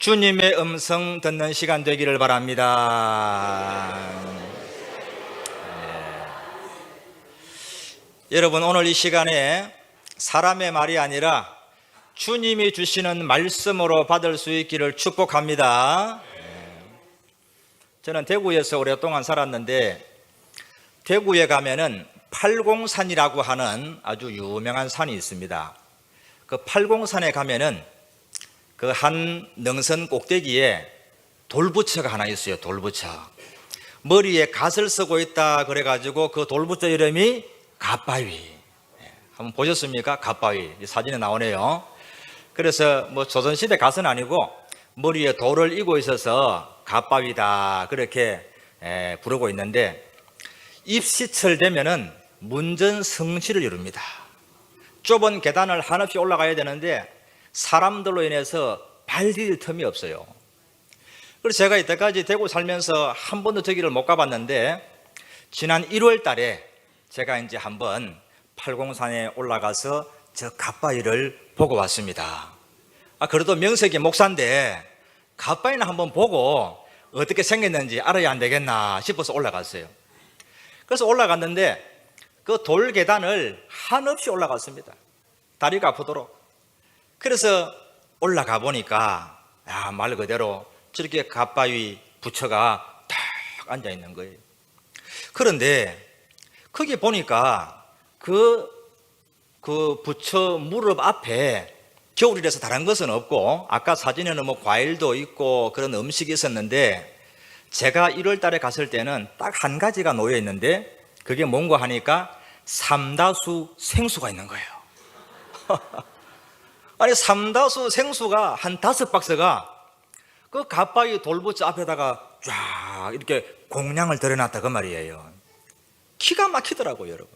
주님의 음성 듣는 시간 되기를 바랍니다. 여러분, 오늘 이 시간에 사람의 말이 아니라 주님이 주시는 말씀으로 받을 수 있기를 축복합니다. 저는 대구에서 오랫동안 살았는데, 대구에 가면은 팔공산이라고 하는 아주 유명한 산이 있습니다. 그 팔공산에 가면은 그 한 능선 꼭대기에 돌부처가 하나 있어요. 돌부처. 머리에 갓을 쓰고 있다 그래가지고 그 돌부처 이름이 갓바위. 한번 보셨습니까? 갓바위. 이 사진에 나오네요. 그래서 뭐 조선시대 갓은 아니고 머리에 돌을 이고 있어서 갓바위다 그렇게 부르고 있는데, 입시철 되면은 문전성시를 이룹니다. 좁은 계단을 한없이 올라가야 되는데 사람들로 인해서 발 디딜 틈이 없어요. 그래서 제가 이때까지 대구 살면서 한 번도 저기를 못 가봤는데, 지난 1월 달에 제가 이제 한번 팔공산에 올라가서 저 갓바위를 보고 왔습니다. 그래도 명색이 목사인데 갓바위는 한번 보고 어떻게 생겼는지 알아야 안 되겠나 싶어서 올라갔어요. 그래서 올라갔는데 그 돌 계단을 한없이 올라갔습니다. 다리가 아프도록. 그래서 올라가 보니까 말 그대로 저렇게 갓바위 부처가 딱 앉아 있는 거예요. 그런데 거기 보니까 그 부처 무릎 앞에 겨울이라서 다른 것은 없고, 아까 사진에는 뭐 과일도 있고 그런 음식이 있었는데, 제가 1월 달에 갔을 때는 딱 한 가지가 놓여 있는데, 그게 뭔가 하니까 삼다수 생수가 있는 거예요. 아니, 삼다수 생수가 한 5박스가 그 갓바위 돌부처 앞에다가 쫙 이렇게 공량을 들여놨다 그 말이에요. 기가 막히더라고요, 여러분.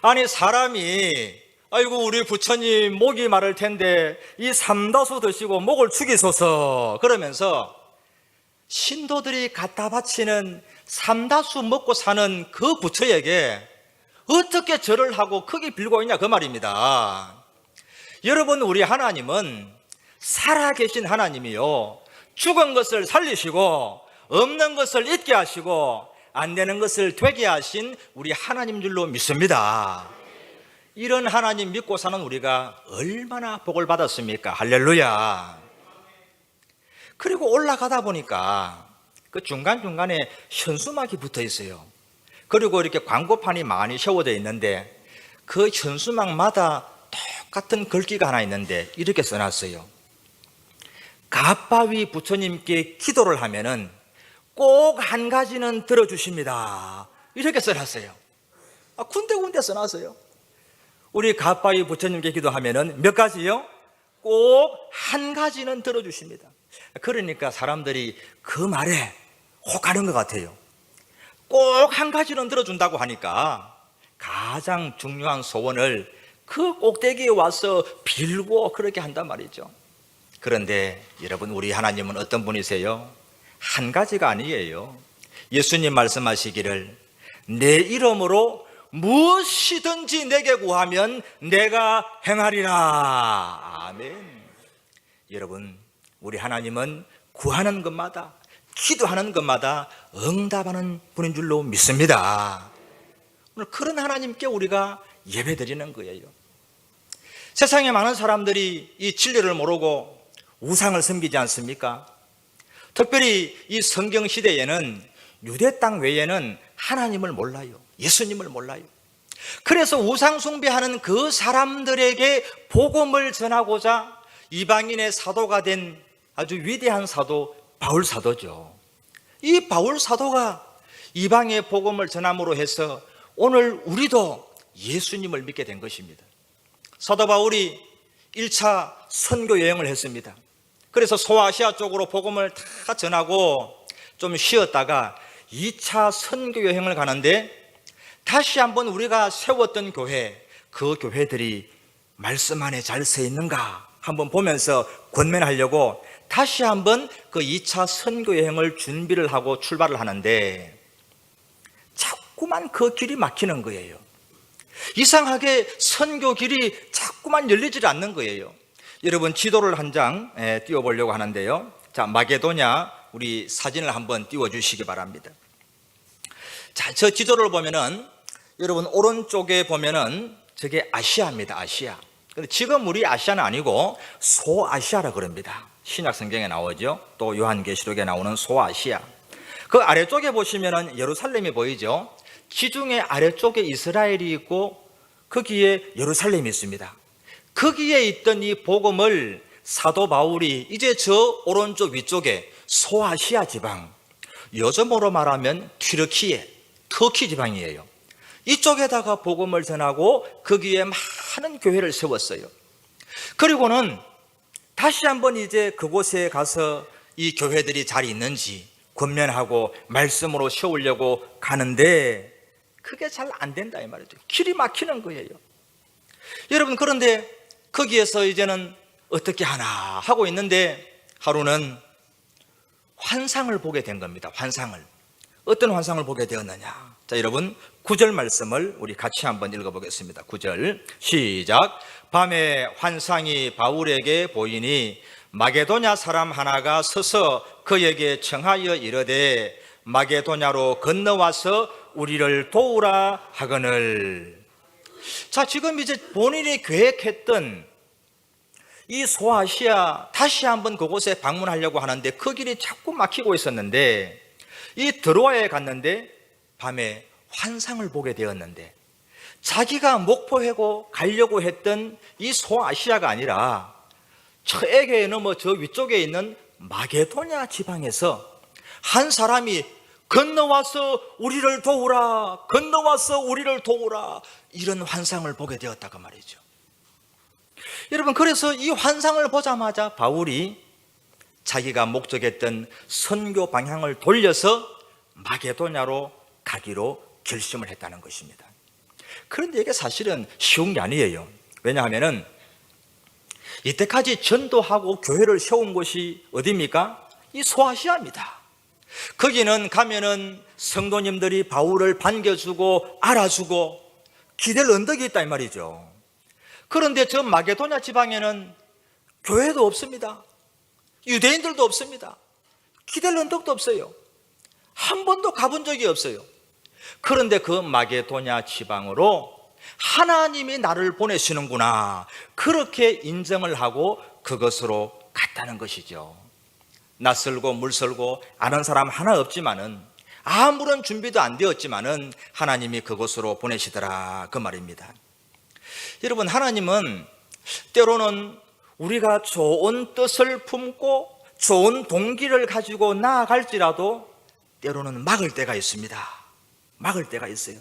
아니, 사람이 아이고 우리 부처님 목이 마를 텐데 이 삼다수 드시고 목을 축이소서 그러면서 신도들이 갖다 바치는 삼다수 먹고 사는 그 부처에게 어떻게 절을 하고 크게 빌고 있냐 그 말입니다. 여러분, 우리 하나님은 살아계신 하나님이요, 죽은 것을 살리시고 없는 것을 있게 하시고 안 되는 것을 되게 하신 우리 하나님 줄로 믿습니다. 이런 하나님 믿고 사는 우리가 얼마나 복을 받았습니까? 할렐루야. 그리고 올라가다 보니까 그 중간중간에 현수막이 붙어 있어요. 그리고 이렇게 광고판이 많이 세워져 있는데, 그 현수막마다 똑같은 글귀가 하나 있는데 이렇게 써놨어요. 갓바위 부처님께 기도를 하면은 꼭 한 가지는 들어주십니다. 이렇게 써놨어요. 군데군데 써놨어요. 우리 갓바위 부처님께 기도하면은 몇 가지요? 꼭 한 가지는 들어주십니다. 그러니까 사람들이 그 말에 혹하는 것 같아요. 꼭 한 가지는 들어준다고 하니까 가장 중요한 소원을 그 꼭대기에 와서 빌고 그렇게 한단 말이죠. 그런데 여러분, 우리 하나님은 어떤 분이세요? 한 가지가 아니에요. 예수님 말씀하시기를 내 이름으로 무엇이든지 내게 구하면 내가 행하리라. 아멘. 여러분, 우리 하나님은 구하는 것마다, 기도하는 것마다 응답하는 분인 줄로 믿습니다. 오늘 그런 하나님께 우리가 예배드리는 거예요. 세상에 많은 사람들이 이 진리를 모르고 우상을 섬기지 않습니까? 특별히 이 성경 시대에는 유대 땅 외에는 하나님을 몰라요. 예수님을 몰라요. 그래서 우상 숭배하는 그 사람들에게 복음을 전하고자 이방인의 사도가 된 아주 위대한 사도 바울 사도죠. 이 바울 사도가 이방의 복음을 전함으로 해서 오늘 우리도 예수님을 믿게 된 것입니다. 사도 바울이 1차 선교 여행을 했습니다. 그래서 소아시아 쪽으로 복음을 다 전하고 좀 쉬었다가 2차 선교 여행을 가는데, 다시 한번 우리가 세웠던 교회, 그 교회들이 말씀 안에 잘 서 있는가 한번 보면서 권면하려고 다시 한번 그 2차 선교 여행을 준비를 하고 출발을 하는데, 자꾸만 그 길이 막히는 거예요. 이상하게 선교 길이 자꾸만 열리질 않는 거예요. 여러분, 지도를 한 장 띄워보려고 하는데요, 자, 마게도냐 우리 사진을 한번 띄워주시기 바랍니다. 자, 저 지도를 보면은 여러분 오른쪽에 보면은 저게 아시아입니다. 아시아. 근데 지금 우리 아시아는 아니고 소아시아라 그럽니다. 신약 성경에 나오죠. 또 요한계시록에 나오는 소아시아. 그 아래쪽에 보시면은 예루살렘이 보이죠. 지중해 아래쪽에 이스라엘이 있고 거기에 예루살렘이 있습니다. 거기에 있던 이 복음을 사도 바울이 이제 저 오른쪽 위쪽에 소아시아 지방, 요즘으로 말하면 튀르키예, 터키 지방이에요. 이쪽에다가 복음을 전하고 거기에 많은 교회를 세웠어요. 그리고는 다시 한번 이제 그곳에 가서 이 교회들이 잘 있는지 권면하고 말씀으로 세우려고 가는데 그게 잘 안 된다 이 말이죠. 길이 막히는 거예요. 여러분, 그런데 거기에서 이제는 어떻게 하나 하고 있는데 하루는 환상을 보게 된 겁니다. 환상을. 어떤 환상을 보게 되었느냐. 자, 여러분 9절 말씀을 우리 같이 한번 읽어보겠습니다. 9절 시작. 밤에 환상이 바울에게 보이니 마게도냐 사람 하나가 서서 그에게 청하여 이르되 마게도냐로 건너와서 우리를 도우라 하거늘. 자, 지금 이제 본인이 계획했던 이 소아시아 다시 한번 그곳에 방문하려고 하는데 그 길이 자꾸 막히고 있었는데 이 드로아에 갔는데 밤에 환상을 보게 되었는데 자기가 목포해고 가려고 했던 이 소아시아가 아니라 저 에게에 넘어 저 위쪽에 있는 마게도냐 지방에서 한 사람이 건너와서 우리를 도우라, 건너와서 우리를 도우라, 이런 환상을 보게 되었다고 말이죠. 여러분, 그래서 이 환상을 보자마자 바울이 자기가 목적했던 선교 방향을 돌려서 마게도냐로 가기로 결심을 했다는 것입니다. 그런데 이게 사실은 쉬운 게 아니에요. 왜냐하면 이때까지 전도하고 교회를 세운 곳이 어디입니까? 이 소아시아입니다. 거기는 가면은 성도님들이 바울을 반겨주고 알아주고 기댈 언덕이 있다 이 말이죠. 그런데 저 마게도냐 지방에는 교회도 없습니다. 유대인들도 없습니다. 기댈 언덕도 없어요. 한 번도 가본 적이 없어요. 그런데 그 마게도냐 지방으로 하나님이 나를 보내시는구나, 그렇게 인정을 하고 그것으로 갔다는 것이죠. 낯설고 물설고 아는 사람 하나 없지만은, 아무런 준비도 안 되었지만은 하나님이 그곳으로 보내시더라, 그 말입니다. 여러분, 하나님은 때로는 우리가 좋은 뜻을 품고 좋은 동기를 가지고 나아갈지라도 때로는 막을 때가 있습니다. 막을 때가 있어요.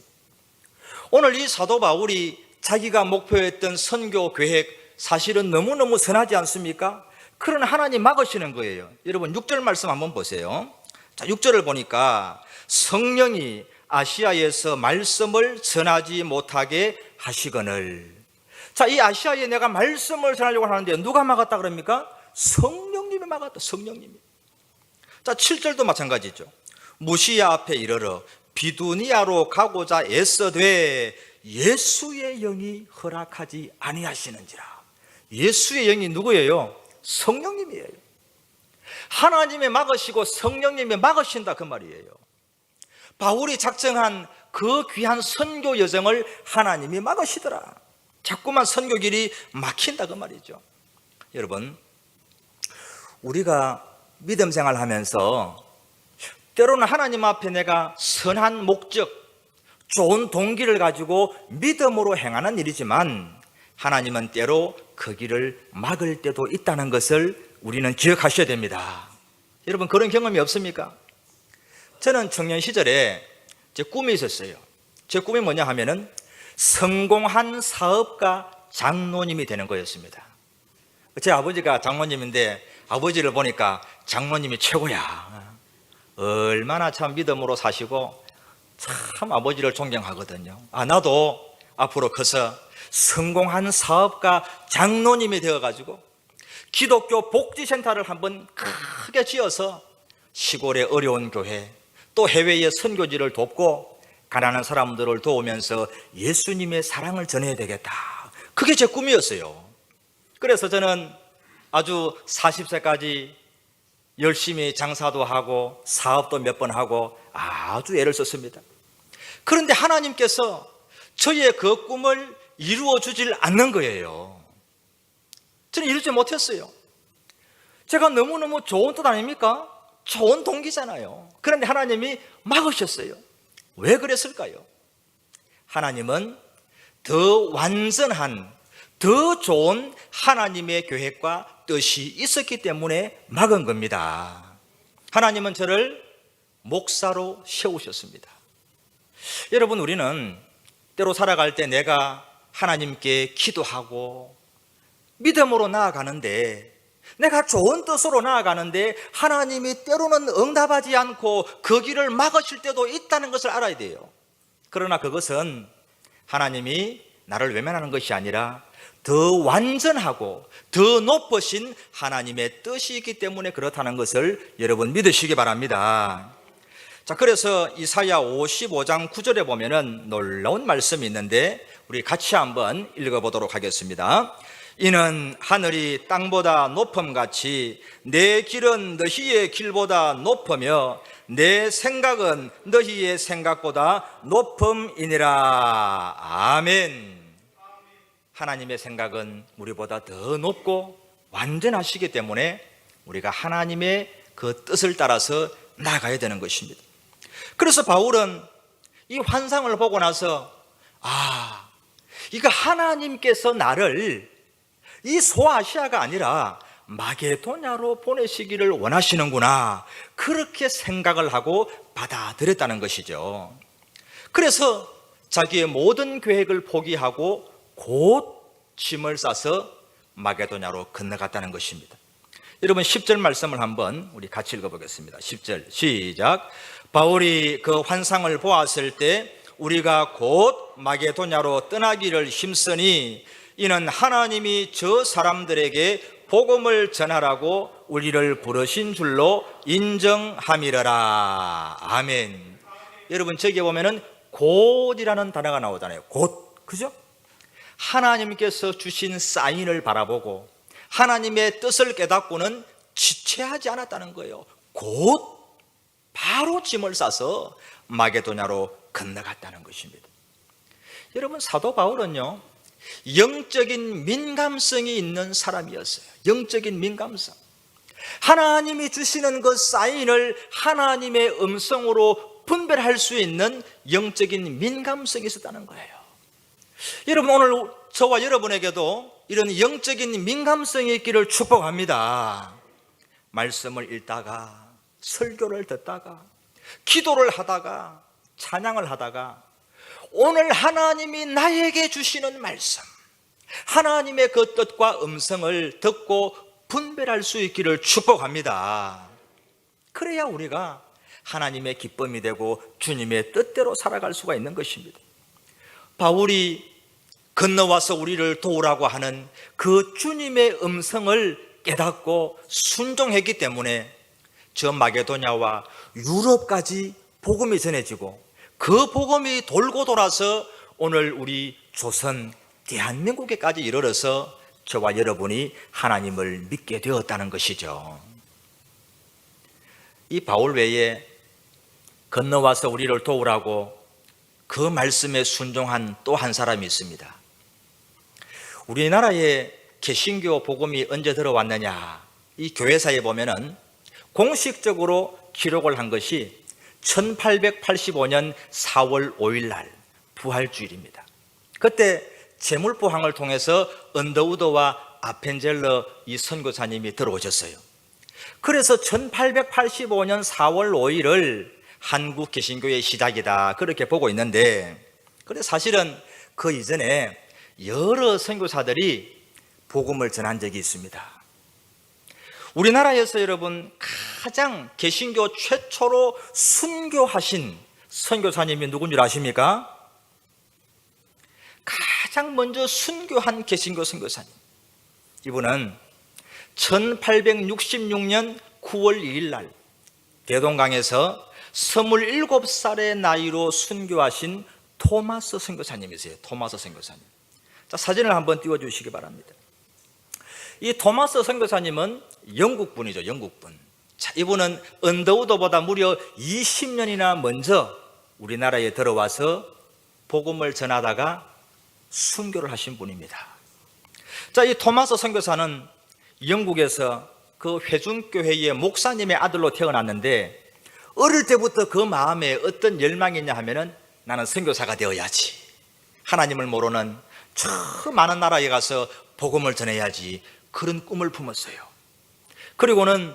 오늘 이 사도 바울이 자기가 목표했던 선교 계획 사실은 너무너무 선하지 않습니까? 그러나 하나님 막으시는 거예요. 여러분 6절 말씀 한번 보세요. 자, 6절을 보니까 성령이 아시아에서 말씀을 전하지 못하게 하시거늘. 자, 이 아시아에 내가 말씀을 전하려고 하는데 누가 막았다 그럽니까? 성령님이 막았다. 성령님이. 자, 7절도 마찬가지죠. 무시야 앞에 이르러 비두니아로 가고자 애써되 예수의 영이 허락하지 아니하시는지라. 예수의 영이 누구예요? 성령님이에요. 하나님이 막으시고 성령님이 막으신다, 그 말이에요. 바울이 작정한 그 귀한 선교 여정을 하나님이 막으시더라. 자꾸만 선교길이 막힌다, 그 말이죠. 여러분, 우리가 믿음 생활하면서 때로는 하나님 앞에 내가 선한 목적, 좋은 동기를 가지고 믿음으로 행하는 일이지만 하나님은 때로 그 길을 막을 때도 있다는 것을 우리는 기억하셔야 됩니다. 여러분, 그런 경험이 없습니까? 저는 청년 시절에 제 꿈이 있었어요. 제 꿈이 뭐냐 하면은 성공한 사업가 장로님이 되는 거였습니다. 제 아버지가 장로님인데 아버지를 보니까 장로님이 최고야. 얼마나 참 믿음으로 사시고 참 아버지를 존경하거든요. 나도 앞으로 커서 성공한 사업가 장로님이 되어가지고 기독교 복지센터를 한번 크게 지어서 시골의 어려운 교회, 또 해외의 선교지를 돕고 가난한 사람들을 도우면서 예수님의 사랑을 전해야 되겠다. 그게 제 꿈이었어요. 그래서 저는 아주 40세까지 열심히 장사도 하고 사업도 몇 번 하고 아주 애를 썼습니다. 그런데 하나님께서 저의 그 꿈을 이루어 주질 않는 거예요. 저는 이루지 못했어요. 제가 너무너무 좋은 뜻 아닙니까? 좋은 동기잖아요. 그런데 하나님이 막으셨어요. 왜 그랬을까요? 하나님은 더 완전한, 더 좋은 하나님의 계획과 뜻이 있었기 때문에 막은 겁니다. 하나님은 저를 목사로 세우셨습니다. 여러분, 우리는 때로 살아갈 때 내가 하나님께 기도하고 믿음으로 나아가는데, 내가 좋은 뜻으로 나아가는데 하나님이 때로는 응답하지 않고 그 길을 막으실 때도 있다는 것을 알아야 돼요. 그러나 그것은 하나님이 나를 외면하는 것이 아니라 더 완전하고 더 높으신 하나님의 뜻이 있기 때문에 그렇다는 것을 여러분 믿으시기 바랍니다. 자, 그래서 이사야 55장 9절에 보면은 놀라운 말씀이 있는데 우리 같이 한번 읽어보도록 하겠습니다. 이는 하늘이 땅보다 높음같이 내 길은 너희의 길보다 높으며 내 생각은 너희의 생각보다 높음이니라. 아멘. 하나님의 생각은 우리보다 더 높고 완전하시기 때문에 우리가 하나님의 그 뜻을 따라서 나아가야 되는 것입니다. 그래서 바울은 이 환상을 보고 나서 이거 하나님께서 나를 이 소아시아가 아니라 마게도냐로 보내시기를 원하시는구나, 그렇게 생각을 하고 받아들였다는 것이죠. 그래서 자기의 모든 계획을 포기하고 곧 짐을 싸서 마게도냐로 건너갔다는 것입니다. 여러분 10절 말씀을 한번 우리 같이 읽어보겠습니다. 10절 시작. 바울이 그 환상을 보았을 때 우리가 곧 마게도냐로 떠나기를 힘쓰니 이는 하나님이 저 사람들에게 복음을 전하라고 우리를 부르신 줄로 인정함이러라. 아멘. 여러분 저기에 보면은 곧이라는 단어가 나오잖아요. 곧, 그죠? 하나님께서 주신 사인을 바라보고 하나님의 뜻을 깨닫고는 지체하지 않았다는 거예요. 곧 바로 짐을 싸서 마게도냐로 건너갔다는 것입니다. 여러분 사도 바울은요, 영적인 민감성이 있는 사람이었어요. 영적인 민감성. 하나님이 주시는 그 사인을 하나님의 음성으로 분별할 수 있는 영적인 민감성이 있었다는 거예요. 여러분 오늘 저와 여러분에게도 이런 영적인 민감성이 있기를 축복합니다. 말씀을 읽다가, 설교를 듣다가, 기도를 하다가, 찬양을 하다가 오늘 하나님이 나에게 주시는 말씀, 하나님의 그 뜻과 음성을 듣고 분별할 수 있기를 축복합니다. 그래야 우리가 하나님의 기쁨이 되고 주님의 뜻대로 살아갈 수가 있는 것입니다. 바울이 건너와서 우리를 도우라고 하는 그 주님의 음성을 깨닫고 순종했기 때문에 저 마게도냐와 유럽까지 복음이 전해지고 그 복음이 돌고 돌아서 오늘 우리 조선 대한민국에까지 이르러서 저와 여러분이 하나님을 믿게 되었다는 것이죠. 이 바울 외에 건너와서 우리를 도우라고 그 말씀에 순종한 또 한 사람이 있습니다. 우리나라에 개신교 복음이 언제 들어왔느냐, 이 교회사에 보면은 공식적으로 기록을 한 것이 1885년 4월 5일 날 부활주일입니다. 그때 제물포항을 통해서 언더우드와 아펜젤러 이 선교사님이 들어오셨어요. 그래서 1885년 4월 5일을 한국 개신교의 시작이다, 그렇게 보고 있는데, 그런데 사실은 그 이전에 여러 선교사들이 복음을 전한 적이 있습니다. 우리나라에서 여러분 가장 개신교 최초로 순교하신 선교사님이 누군 줄 아십니까? 가장 먼저 순교한 개신교 선교사님, 이분은 1866년 9월 2일 날 대동강에서 27살의 나이로 순교하신 토마스 선교사님이세요. 토마스 선교사님. 자, 사진을 한번 띄워주시기 바랍니다. 이 토마스 선교사님은 영국분이죠. 영국분. 자, 이분은 언더우드보다 무려 20년이나 먼저 우리나라에 들어와서 복음을 전하다가 순교를 하신 분입니다. 자, 이 토마스 선교사는 영국에서 그 회중교회의 목사님의 아들로 태어났는데, 어릴 때부터 그 마음에 어떤 열망이 있냐 하면은 나는 선교사가 되어야지, 하나님을 모르는 저 많은 나라에 가서 복음을 전해야지, 그런 꿈을 품었어요. 그리고는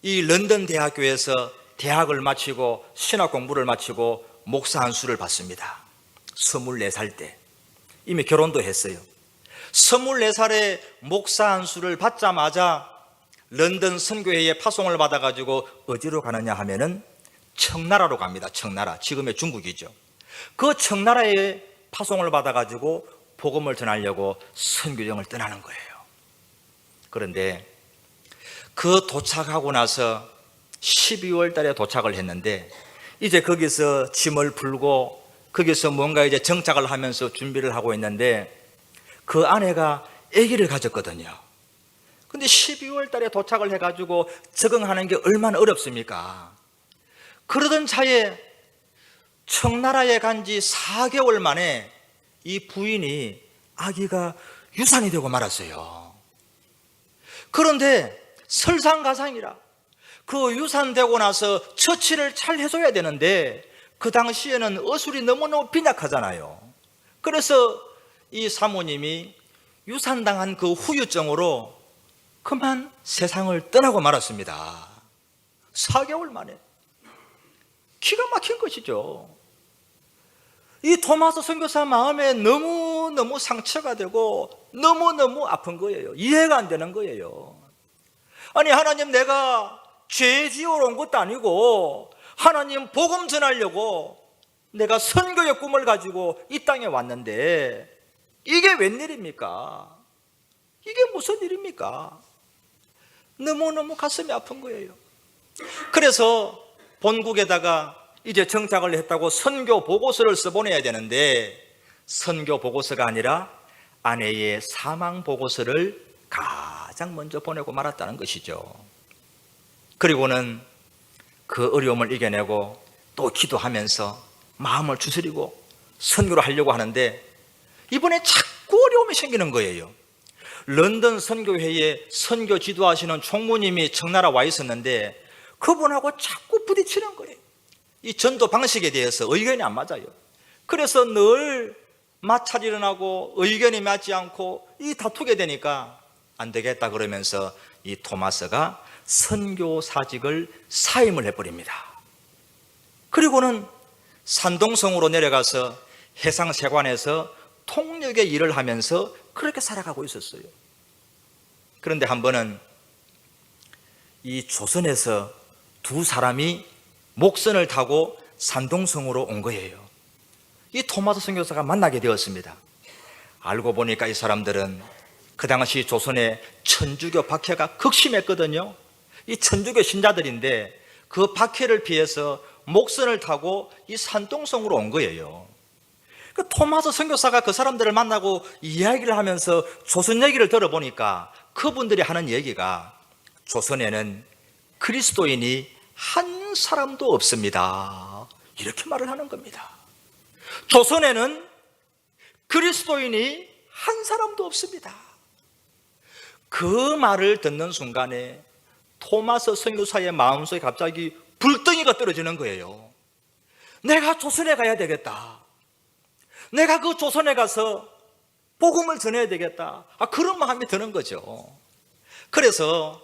이 런던 대학교에서 대학을 마치고 신학 공부를 마치고 목사 안수를 받습니다. 24살 때 이미 결혼도 했어요. 24살에 목사 안수를 받자마자 런던 선교회에 파송을 받아가지고 어디로 가느냐 하면은 청나라로 갑니다. 청나라, 지금의 중국이죠. 그 청나라에 파송을 받아가지고 복음을 전하려고 선교정을 떠나는 거예요. 그런데 그 도착하고 나서 12월 달에 도착을 했는데, 이제 거기서 짐을 풀고 거기서 뭔가 이제 정착을 하면서 준비를 하고 있는데, 그 아내가 아기를 가졌거든요. 근데 12월 달에 도착을 해가지고 적응하는 게 얼마나 어렵습니까? 그러던 차에 청나라에 간 지 4개월 만에 이 부인이 아기가 유산이 되고 말았어요. 그런데 설상가상이라 그 유산되고 나서 처치를 잘 해줘야 되는데, 그 당시에는 어술이 너무너무 빈약하잖아요. 그래서 이 사모님이 유산당한 그 후유증으로 그만 세상을 떠나고 말았습니다. 4개월 만에. 기가 막힌 것이죠. 이 토마스 선교사 마음에 너무너무 상처가 되고 너무너무 아픈 거예요. 이해가 안 되는 거예요. 아니, 하나님, 내가 죄 지으러 온 것도 아니고 하나님 복음 전하려고 내가 선교의 꿈을 가지고 이 땅에 왔는데 이게 웬일입니까? 이게 무슨 일입니까? 너무너무 가슴이 아픈 거예요. 그래서 본국에다가 이제 정착을 했다고 선교 보고서를 써보내야 되는데, 선교 보고서가 아니라 아내의 사망 보고서를 가장 먼저 보내고 말았다는 것이죠. 그리고는 그 어려움을 이겨내고 또 기도하면서 마음을 추스리고 선교를 하려고 하는데, 이번에 자꾸 어려움이 생기는 거예요. 런던 선교회에 선교 지도하시는 총무님이 청나라 와 있었는데 그분하고 자꾸 부딪히는 거예요. 이 전도 방식에 대해서 의견이 안 맞아요. 그래서 늘 마찰이 일어나고 의견이 맞지 않고 이 다투게 되니까 안 되겠다 그러면서 이 토마스가 선교사직을 사임을 해버립니다. 그리고는 산동성으로 내려가서 해상세관에서 통역의 일을 하면서 그렇게 살아가고 있었어요. 그런데 한 번은 이 조선에서 두 사람이 목선을 타고 산동성으로 온 거예요. 이 토마스 선교사가 만나게 되었습니다. 알고 보니까 이 사람들은 그 당시 조선의 천주교 박해가 극심했거든요. 이 천주교 신자들인데 그 박해를 피해서 목선을 타고 이 산동성으로 온 거예요. 그 토마스 선교사가 그 사람들을 만나고 이야기를 하면서 조선 얘기를 들어보니까 그분들이 하는 얘기가, 조선에는 그리스도인이 한 사람도 없습니다, 이렇게 말을 하는 겁니다. 조선에는 그리스도인이 한 사람도 없습니다. 그 말을 듣는 순간에 토마스 선교사의 마음속에 갑자기 불덩이가 떨어지는 거예요. 내가 조선에 가야 되겠다. 내가 그 조선에 가서 복음을 전해야 되겠다. 그런 마음이 드는 거죠. 그래서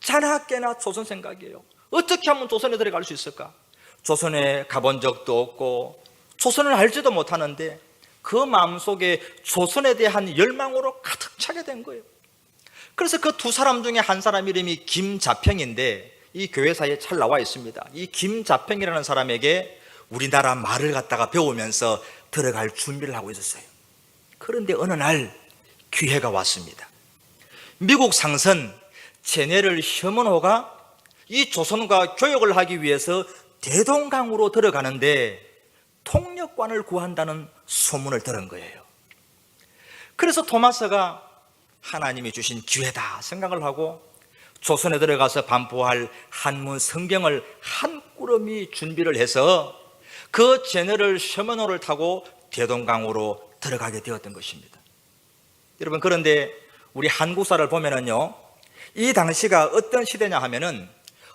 자나깨나 조선 생각이에요. 어떻게 하면 조선에 들어갈 수 있을까? 조선에 가본 적도 없고 조선을 알지도 못하는데 그 마음속에 조선에 대한 열망으로 가득 차게 된 거예요. 그래서 그 두 사람 중에 한 사람 이름이 김자평인데 이 교회사에 잘 나와 있습니다. 이 김자평이라는 사람에게 우리나라 말을 갖다가 배우면서 들어갈 준비를 하고 있었어요. 그런데 어느 날 기회가 왔습니다. 미국 상선 제네럴 셔먼호가 이 조선과 교역을 하기 위해서 대동강으로 들어가는데 통역관을 구한다는 소문을 들은 거예요. 그래서 토마스가 하나님이 주신 기회다 생각을 하고 조선에 들어가서 반포할 한문 성경을 한 꾸러미 준비를 해서 그 제너럴 셔먼호를 타고 대동강으로 들어가게 되었던 것입니다. 여러분, 그런데 우리 한국사를 보면은요, 이 당시가 어떤 시대냐 하면은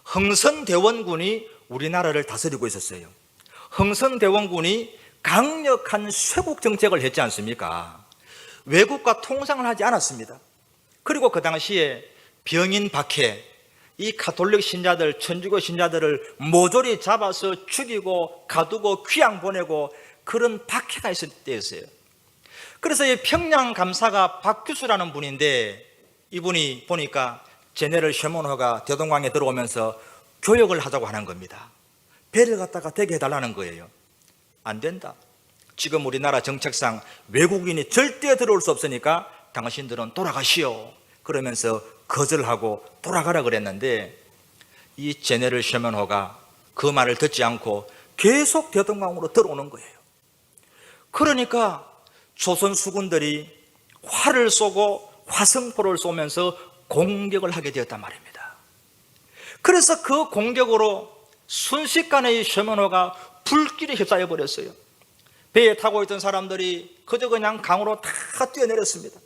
흥선대원군이 우리나라를 다스리고 있었어요. 흥선대원군이 강력한 쇄국 정책을 했지 않습니까? 외국과 통상을 하지 않았습니다. 그리고 그 당시에 병인 박해, 이 가톨릭 신자들, 천주교 신자들을 모조리 잡아서 죽이고 가두고 귀양 보내고 그런 박해가 있을 때였어요. 그래서 이 평양 감사가 박규수라는 분인데, 이분이 보니까 제네럴 셔먼호가 대동강에 들어오면서 교역을 하자고 하는 겁니다. 배를 갖다가 대게 해달라는 거예요. 안 된다. 지금 우리나라 정책상 외국인이 절대 들어올 수 없으니까 당신들은 돌아가시오. 그러면서 거절하고 돌아가라 그랬는데, 이 제네럴 셔먼호가 그 말을 듣지 않고 계속 대동강으로 들어오는 거예요. 그러니까 조선 수군들이 활을 쏘고 화성포를 쏘면서 공격을 하게 되었단 말입니다. 그래서 그 공격으로 순식간에 이 셔먼호가 불길에 휩싸여 버렸어요. 배에 타고 있던 사람들이 그저 그냥 강으로 다 뛰어내렸습니다.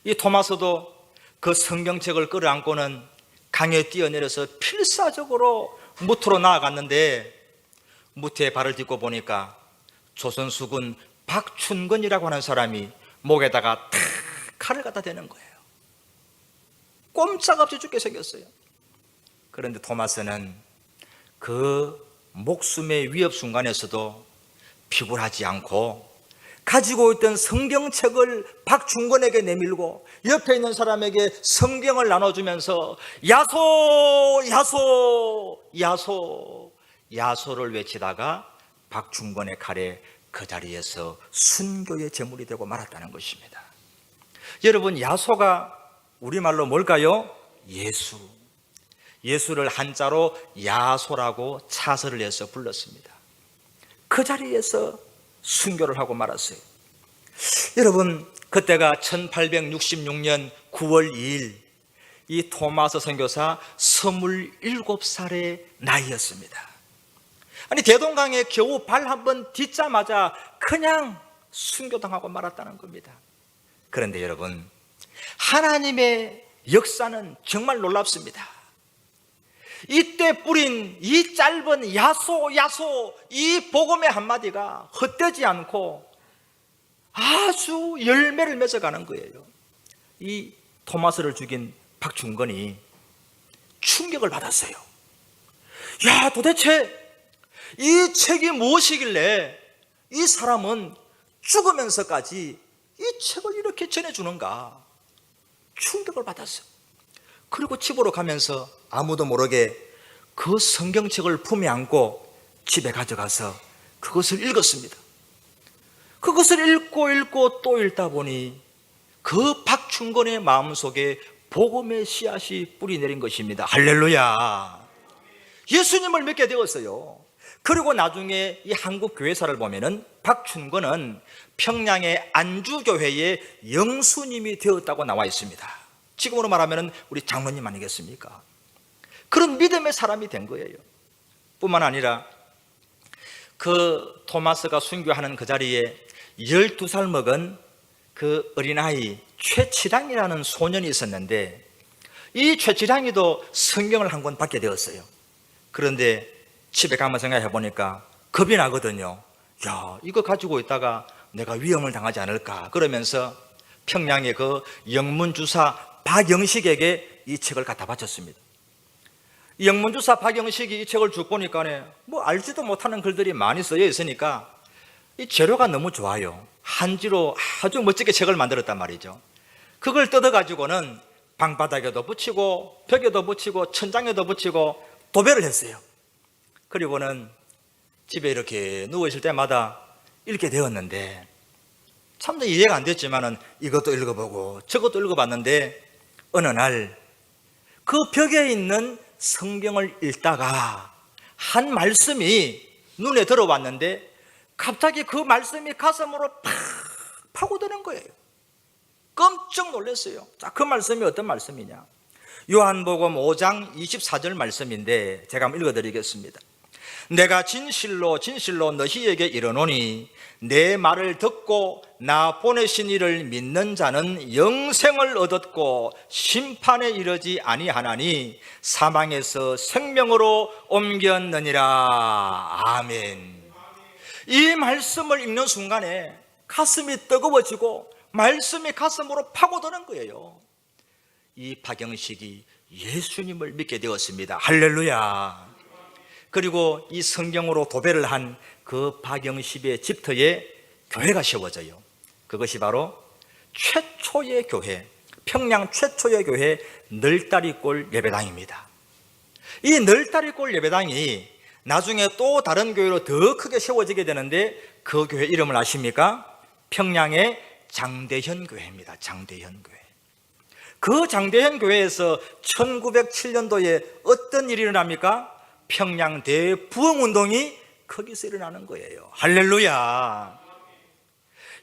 이 토마스도 그 성경책을 끌어안고는 강에 뛰어내려서 필사적으로 무트로 나아갔는데, 무트에 발을 딛고 보니까 조선 수군 박춘근이라고 하는 사람이 목에다가 탁 칼을 갖다 대는 거예요. 꼼짝없이 죽게 생겼어요. 그런데 토마스는 그 목숨의 위협 순간에서도 피굴하지 않고 가지고 있던 성경책을 박충건에게 내밀고 옆에 있는 사람에게 성경을 나눠주면서 야소 야소 야소 야소를 외치다가 박충건의 칼에 그 자리에서 순교의 제물이 되고 말았다는 것입니다. 여러분, 야소가 우리말로 뭘까요? 예수. 예수를 한자로 야소라고 차설을 해서 불렀습니다. 그 자리에서 순교를 하고 말았어요. 여러분, 그때가 1866년 9월 2일, 이 토마스 선교사 27살의 나이였습니다. 아니, 대동강에 겨우 발 한번 딛자마자 그냥 순교당하고 말았다는 겁니다. 그런데 여러분, 하나님의 역사는 정말 놀랍습니다. 이때 뿌린 이 짧은 야소 야소, 이 복음의 한마디가 헛되지 않고 아주 열매를 맺어가는 거예요. 이 토마스를 죽인 박충건이 충격을 받았어요. 야, 도대체 이 책이 무엇이길래 이 사람은 죽으면서까지 이 책을 이렇게 전해주는가? 충격을 받았어요. 그리고 집으로 가면서 아무도 모르게 그 성경책을 품에 안고 집에 가져가서 그것을 읽었습니다. 그것을 읽고 또 읽다 보니 그 박충건의 마음속에 복음의 씨앗이 뿌리 내린 것입니다. 할렐루야. 예수님을 믿게 되었어요. 그리고 나중에 이 한국 교회사를 보면은 박충건은 평양의 안주교회의 영수님이 되었다고 나와 있습니다. 지금으로 말하면 우리 장로님 아니겠습니까? 그런 믿음의 사람이 된 거예요. 뿐만 아니라 그 토마스가 순교하는 그 자리에 12살 먹은 그 어린아이 최치량이라는 소년이 있었는데, 이 최치량이도 성경을 한 권 받게 되었어요. 그런데 집에 가면 생각해 보니까 겁이 나거든요. 야, 이거 가지고 있다가 내가 위험을 당하지 않을까, 그러면서 평양의 그 영문주사 박영식에게 이 책을 갖다 바쳤습니다. 영문주사 박영식이 이 책을 쭉 보니까 뭐 알지도 못하는 글들이 많이 쓰여 있으니까 이 재료가 너무 좋아요. 한지로 아주 멋지게 책을 만들었단 말이죠. 그걸 뜯어가지고는 방바닥에도 붙이고 벽에도 붙이고 천장에도 붙이고 도배를 했어요. 그리고는 집에 이렇게 누워있을 때마다 읽게 되었는데, 참 이해가 안 됐지만은 이것도 읽어보고 저것도 읽어봤는데, 어느 날 그 벽에 있는 성경을 읽다가 한 말씀이 눈에 들어왔는데, 갑자기 그 말씀이 가슴으로 팍 파고드는 거예요. 깜짝 놀랐어요. 자, 그 말씀이 어떤 말씀이냐? 요한복음 5장 24절 말씀인데 제가 한번 읽어드리겠습니다. 내가 진실로 진실로 너희에게 이르노니 내 말을 듣고 나 보내신 이를 믿는 자는 영생을 얻었고 심판에 이르지 아니하나니 사망에서 생명으로 옮겼느니라. 아멘. 이 말씀을 읽는 순간에 가슴이 뜨거워지고 말씀이 가슴으로 파고드는 거예요. 이 박영식이 예수님을 믿게 되었습니다. 할렐루야. 그리고 이 성경으로 도배를 한 그 박영식의 집터에 교회가 세워져요. 그것이 바로 최초의 교회, 평양 최초의 교회 널다리골 예배당입니다. 이 널다리골 예배당이 나중에 또 다른 교회로 더 크게 세워지게 되는데 그 교회 이름을 아십니까? 평양의 장대현 교회입니다. 장대현 교회. 그 장대현 교회에서 1907년도에 어떤 일이 일어납니까? 평양 대부흥운동이 거기서 일어나는 거예요. 할렐루야.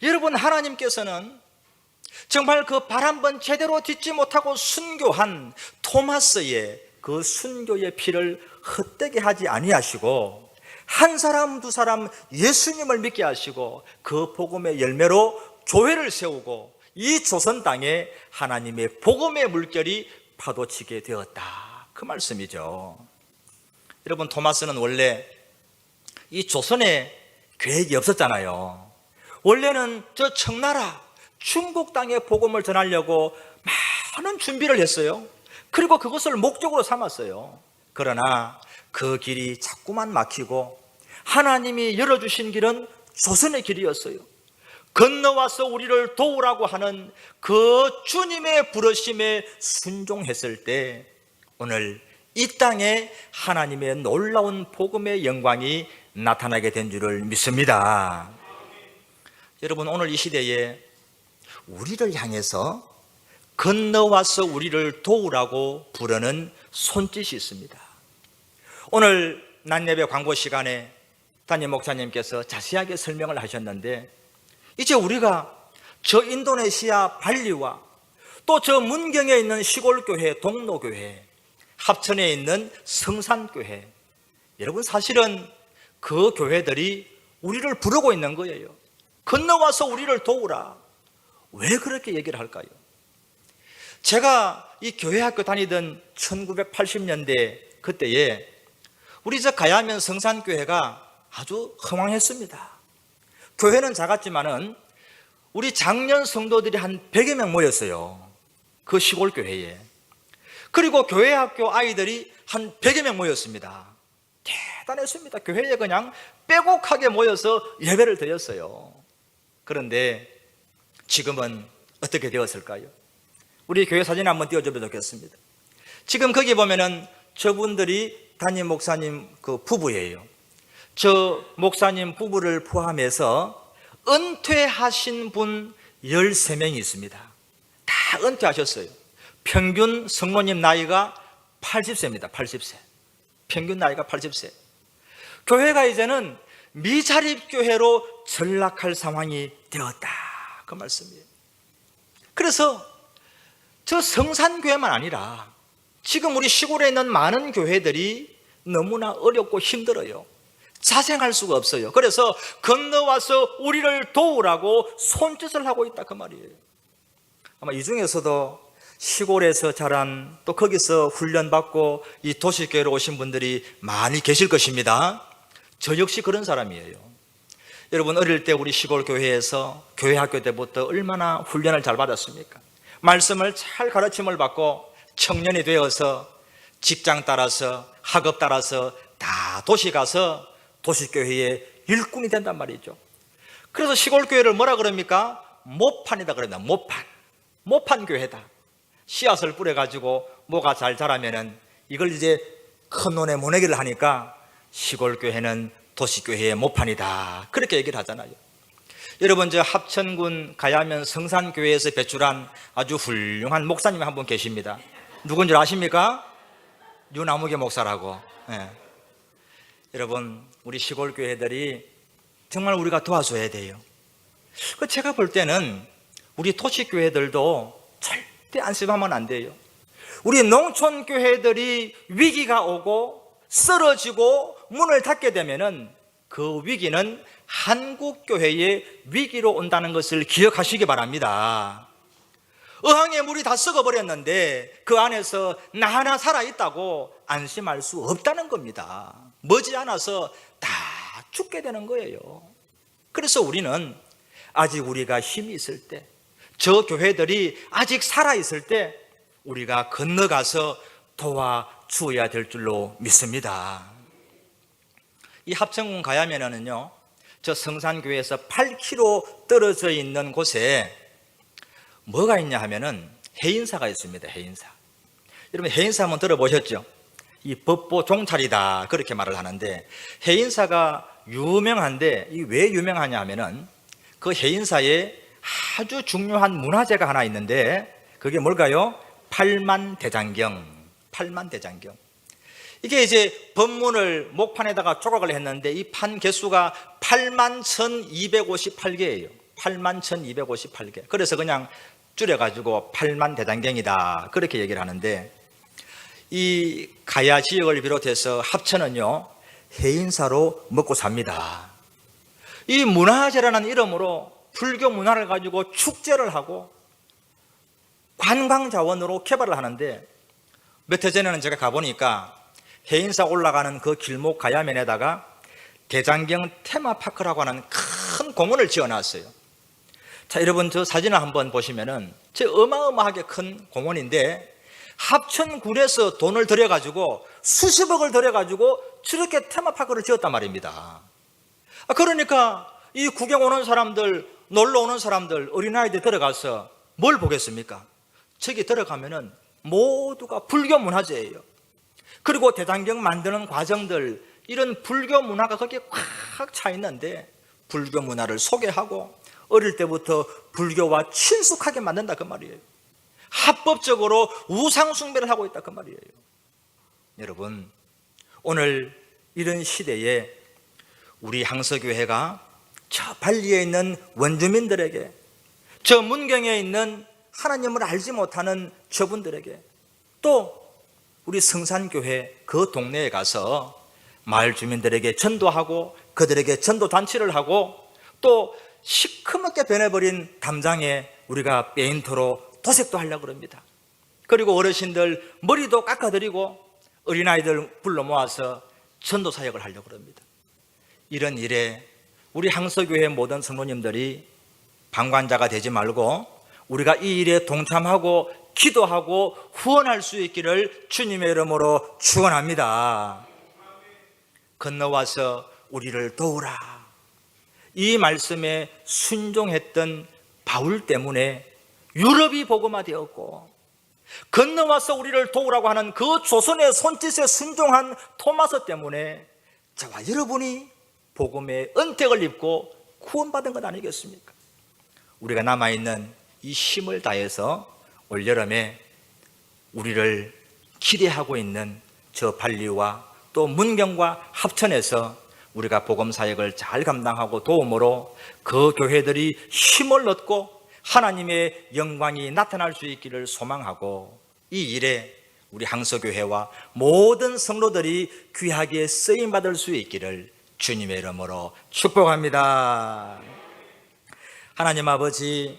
여러분, 하나님께서는 정말 그 발 한 번 제대로 딛지 못하고 순교한 토마스의 그 순교의 피를 헛되게 하지 아니하시고 한 사람 두 사람 예수님을 믿게 하시고 그 복음의 열매로 교회를 세우고 이 조선 땅에 하나님의 복음의 물결이 파도치게 되었다. 그 말씀이죠. 여러분, 토마스는 원래 이 조선에 계획이 없었잖아요. 원래는 저 청나라 중국 땅에 복음을 전하려고 많은 준비를 했어요. 그리고 그것을 목적으로 삼았어요. 그러나 그 길이 자꾸만 막히고 하나님이 열어주신 길은 조선의 길이었어요. 건너와서 우리를 도우라고 하는 그 주님의 부르심에 순종했을 때 오늘 이 땅에 하나님의 놀라운 복음의 영광이 나타나게 된 줄을 믿습니다. 여러분, 오늘 이 시대에 우리를 향해서 건너와서 우리를 도우라고 부르는 손짓이 있습니다. 오늘 낮예배 광고 시간에 담임 목사님께서 자세하게 설명을 하셨는데 이제 우리가 저 인도네시아 발리와 또 저 문경에 있는 시골교회, 동로교회, 합천에 있는 성산교회, 여러분 사실은 그 교회들이 우리를 부르고 있는 거예요. 건너와서 우리를 도우라. 왜 그렇게 얘기를 할까요? 제가 이 교회학교 다니던 1980년대 그때에 우리 저 가야면 성산교회가 아주 흥황했습니다. 교회는 작았지만은 우리 장년 성도들이 한 100여 명 모였어요. 그 시골 교회에. 그리고 교회학교 아이들이 한 100여 명 모였습니다. 대단했습니다. 교회에 그냥 빼곡하게 모여서 예배를 드렸어요. 그런데 지금은 어떻게 되었을까요? 우리 교회 사진 한번 띄워주면 좋겠습니다. 지금 거기 보면은 저분들이 담임 목사님 그 부부예요. 저 목사님 부부를 포함해서 은퇴하신 분 13명이 있습니다. 다 은퇴하셨어요. 평균 성모님 나이가 80세입니다. 80세. 평균 나이가 80세. 교회가 이제는 미자립교회로 전락할 상황이 되었다. 그 말씀이에요. 그래서 저 성산교회만 아니라 지금 우리 시골에 있는 많은 교회들이 너무나 어렵고 힘들어요. 자생할 수가 없어요. 그래서 건너와서 우리를 도우라고 손짓을 하고 있다 그 말이에요. 아마 이 중에서도 시골에서 자란 또 거기서 훈련받고 이 도시교회로 오신 분들이 많이 계실 것입니다. 저 역시 그런 사람이에요. 여러분, 어릴 때 우리 시골 교회에서 교회학교 때부터 얼마나 훈련을 잘 받았습니까? 말씀을 잘 가르침을 받고 청년이 되어서 직장 따라서 학업 따라서 다 도시 가서 도시교회의 일꾼이 된단 말이죠. 그래서 시골교회를 뭐라 그럽니까? 모판이다 그럽니다. 모판 교회다. 씨앗을 뿌려가지고 뭐가 잘 자라면은 이걸 이제 큰 논에 모내기를 하니까 시골교회는 도시교회의 모판이다. 그렇게 얘기를 하잖아요. 여러분, 저 합천군 가야면 성산교회에서 배출한 아주 훌륭한 목사님이 한 분 계십니다. 누군지 아십니까? 유나무개 목사라고. 네. 여러분, 우리 시골교회들이 정말 우리가 도와줘야 돼요. 제가 볼 때는 우리 도시교회들도 절대 안심하면 안 돼요. 우리 농촌 교회들이 위기가 오고 쓰러지고 문을 닫게 되면은 그 위기는 한국 교회의 위기로 온다는 것을 기억하시기 바랍니다. 어항에 물이 다 썩어버렸는데 그 안에서 나 하나 살아있다고 안심할 수 없다는 겁니다. 머지않아서 다 죽게 되는 거예요. 그래서 우리는 아직 우리가 힘이 있을 때, 저 교회들이 아직 살아있을 때 우리가 건너가서 도와주어야 될 줄로 믿습니다. 이 합천군 가야면은요, 저 성산교회에서 8km 떨어져 있는 곳에 뭐가 있냐 하면은 해인사가 있습니다. 해인사. 여러분 해인사 한번 들어보셨죠? 이 법보 종찰이다 그렇게 말을 하는데, 해인사가 유명한데 이 왜 유명하냐 하면은 그 해인사에 아주 중요한 문화재가 하나 있는데 그게 뭘까요? 팔만대장경. 팔만대장경. 이게 이제 법문을 목판에다가 조각을 했는데 이 판 개수가 81,258개예요. 81,258개. 그래서 그냥 줄여가지고 팔만대장경이다 그렇게 얘기를 하는데, 이 가야 지역을 비롯해서 합천은요 해인사로 먹고 삽니다. 이 문화재라는 이름으로 불교 문화를 가지고 축제를 하고 관광자원으로 개발을 하는데, 몇 해 전에는 제가 가보니까 해인사 올라가는 그 길목 가야면에다가 대장경 테마파크라고 하는 큰 공원을 지어놨어요. 자, 여러분 저 사진을 한번 보시면은 저 어마어마하게 큰 공원인데 합천군에서 돈을 들여가지고 수십억을 들여가지고 저렇게 테마파크를 지었단 말입니다. 그러니까 이 구경 오는 사람들, 놀러 오는 사람들, 어린아이들 들어가서 뭘 보겠습니까? 저기 들어가면은 모두가 불교 문화재예요. 그리고 대장경 만드는 과정들, 이런 불교 문화가 거기에 꽉 차 있는데 불교 문화를 소개하고 어릴 때부터 불교와 친숙하게 만든다 그 말이에요. 합법적으로 우상 숭배를 하고 있다 그 말이에요. 여러분, 오늘 이런 시대에 우리 항서교회가 저 발리에 있는 원주민들에게, 저 문경에 있는 하나님을 알지 못하는 저분들에게, 또 우리 성산교회 그 동네에 가서 마을 주민들에게 전도하고 그들에게 전도 단체를 하고 또 시커멓게 변해버린 담장에 우리가 페인트로 도색도 하려고 합니다. 그리고 어르신들 머리도 깎아드리고 어린아이들 불러 모아서 전도 사역을 하려고 합니다. 이런 일에 우리 항서교회 모든 성도님들이 방관자가 되지 말고 우리가 이 일에 동참하고 기도하고 후원할 수 있기를 주님의 이름으로 축원합니다. 건너와서 우리를 도우라. 이 말씀에 순종했던 바울 때문에 유럽이 복음화되었고, 건너와서 우리를 도우라고 하는 그 조선의 손짓에 순종한 토마스 때문에 저와 여러분이 복음의 은택을 입고 구원받은 것 아니겠습니까? 우리가 남아있는 이 힘을 다해서 올여름에 우리를 기대하고 있는 저 발리와 또 문경과 합천에서 우리가 복음 사역을 잘 감당하고 도움으로 그 교회들이 힘을 얻고 하나님의 영광이 나타날 수 있기를 소망하고, 이 일에 우리 항서교회와 모든 성도들이 귀하게 쓰임받을 수 있기를 주님의 이름으로 축복합니다. 하나님 아버지,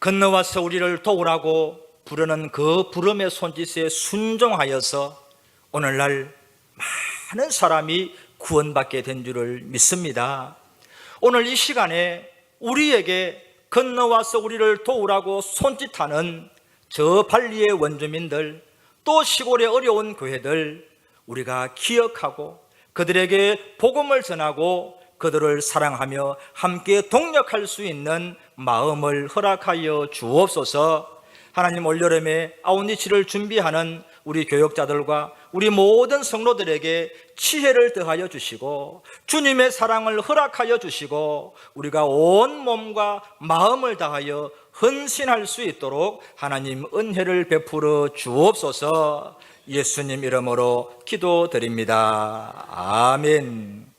건너와서 우리를 도우라고 부르는 그 부름의 손짓에 순종하여서 오늘날 많은 사람이 구원받게 된 줄을 믿습니다. 오늘 이 시간에 우리에게 건너와서 우리를 도우라고 손짓하는 저 발리의 원주민들, 또 시골의 어려운 교회들, 우리가 기억하고 그들에게 복음을 전하고 그들을 사랑하며 함께 동력할 수 있는 마음을 허락하여 주옵소서. 하나님, 올여름에 아웃리치를 준비하는 우리 교역자들과 우리 모든 성도들에게 지혜를 더하여 주시고 주님의 사랑을 허락하여 주시고 우리가 온 몸과 마음을 다하여 헌신할 수 있도록 하나님 은혜를 베풀어 주옵소서. 예수님 이름으로 기도드립니다. 아멘.